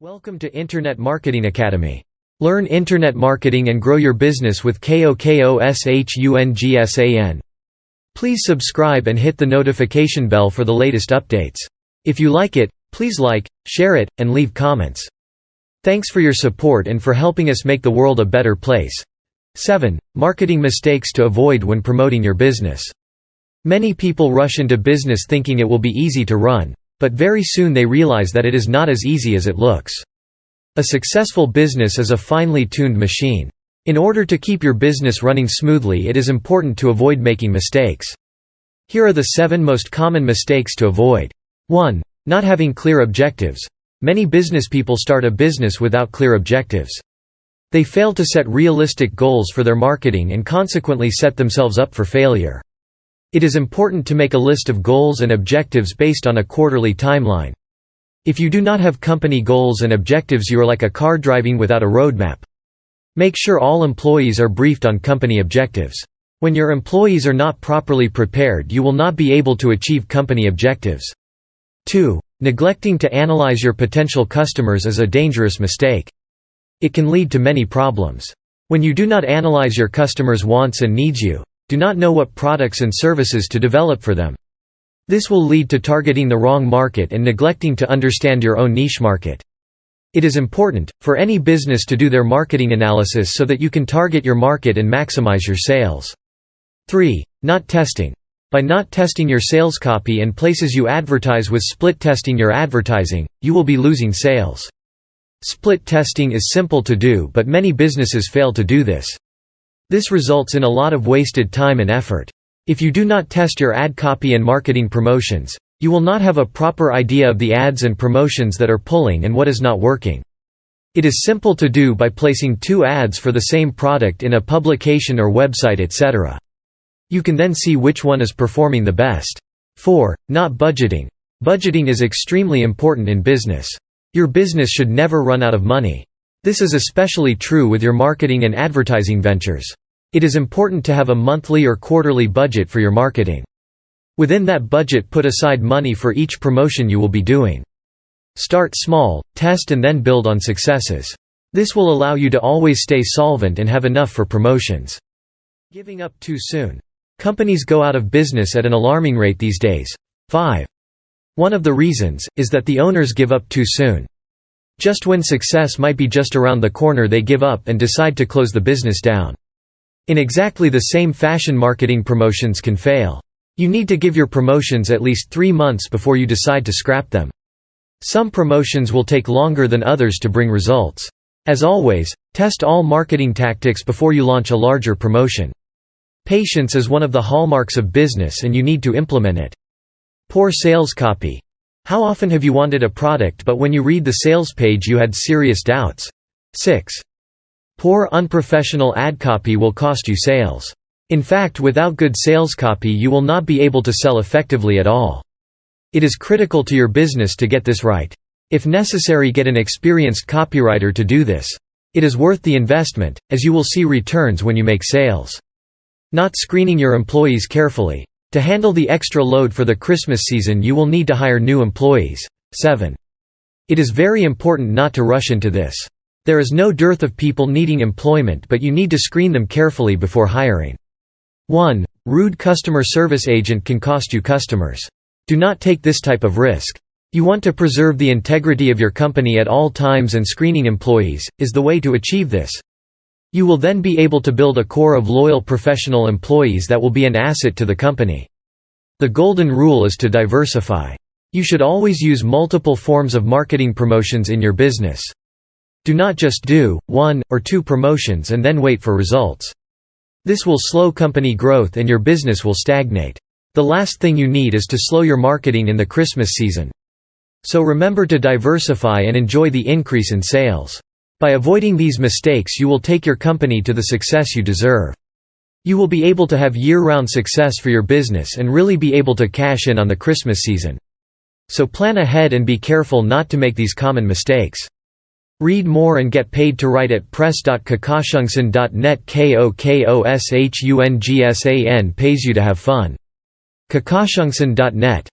Welcome to Internet Marketing Academy. Learn internet marketing and grow your business with KOKOSHUNGSAN. Please subscribe and hit the notification bell for the latest updates. If you like it, please like, share it, and leave comments. Thanks for your support and for helping us make the world a better place. 7. Marketing mistakes to avoid when promoting your business. Many people rush into business thinking it will be easy to run, but very soon they realize that it is not as easy as it looks. A successful business is a finely tuned machine. In order to keep your business running smoothly, it is important to avoid making mistakes. Here are the 7 most common mistakes to avoid. 1. Not having clear objectives. Many business people start a business without clear objectives. They fail to set realistic goals for their marketing and consequently set themselves up for failure. It is important to make a list of goals and objectives based on a quarterly timeline. If you do not have company goals and objectives, you are like a car driving without a roadmap. Make sure all employees are briefed on company objectives. When your employees are not properly prepared, you will not be able to achieve company objectives. 2. Neglecting to analyze your potential customers is a dangerous mistake. It can lead to many problems. When you do not analyze your customers' wants and needs, you do not know what products and services to develop for them. This will lead to targeting the wrong market and neglecting to understand your own niche market. It is important for any business to do their marketing analysis so that you can target your market and maximize your sales. 3. Not testing. By not testing your sales copy and places you advertise with split testing your advertising, you will be losing sales. Split testing is simple to do, but many businesses fail to do this. This results in a lot of wasted time and effort. If you do not test your ad copy and marketing promotions, you will not have a proper idea of the ads and promotions that are pulling and what is not working. It is simple to do by placing 2 ads for the same product in a publication or website, etc. You can then see which one is performing the best. 4. Not budgeting. Budgeting is extremely important in business. Your business should never run out of money. This is especially true with your marketing and advertising ventures. It is important to have a monthly or quarterly budget for your marketing. Within that budget, put aside money for each promotion you will be doing. Start small, test and then build on successes. This will allow you to always stay solvent and have enough for promotions. Giving up too soon. Companies go out of business at an alarming rate these days. 5. One of the reasons is that the owners give up too soon. Just when success might be just around the corner, they give up and decide to close the business down. In exactly the same fashion, marketing promotions can fail. You need to give your promotions at least 3 months before you decide to scrap them. Some promotions will take longer than others to bring results. As always, test all marketing tactics before you launch a larger promotion. Patience is one of the hallmarks of business and you need to implement it. Poor sales copy. How often have you wanted a product but when you read the sales page you had serious doubts? 6. Poor unprofessional ad copy will cost you sales. In fact, without good sales copy you will not be able to sell effectively at all. It is critical to your business to get this right. If necessary, get an experienced copywriter to do this. It is worth the investment, as you will see returns when you make sales. Not screening your employees carefully. To handle the extra load for the Christmas season you will need to hire new employees. 7. It is very important not to rush into this. There is no dearth of people needing employment, but you need to screen them carefully before hiring. 1. Rude customer service agent can cost you customers. Do not take this type of risk. You want to preserve the integrity of your company at all times, and screening employees is the way to achieve this. You will then be able to build a core of loyal professional employees that will be an asset to the company. The golden rule is to diversify. You should always use multiple forms of marketing promotions in your business. Do not just do 1 or 2 promotions and then wait for results. This will slow company growth and your business will stagnate. The last thing you need is to slow your marketing in the Christmas season. So remember to diversify and enjoy the increase in sales. By avoiding these mistakes you will take your company to the success you deserve. You will be able to have year-round success for your business and really be able to cash in on the Christmas season. So plan ahead and be careful not to make these common mistakes. Read more and get paid to write at press.kokoshungsan.net. KOKOSHUNGSAN pays you to have fun. KOKOSHUNGSAN.net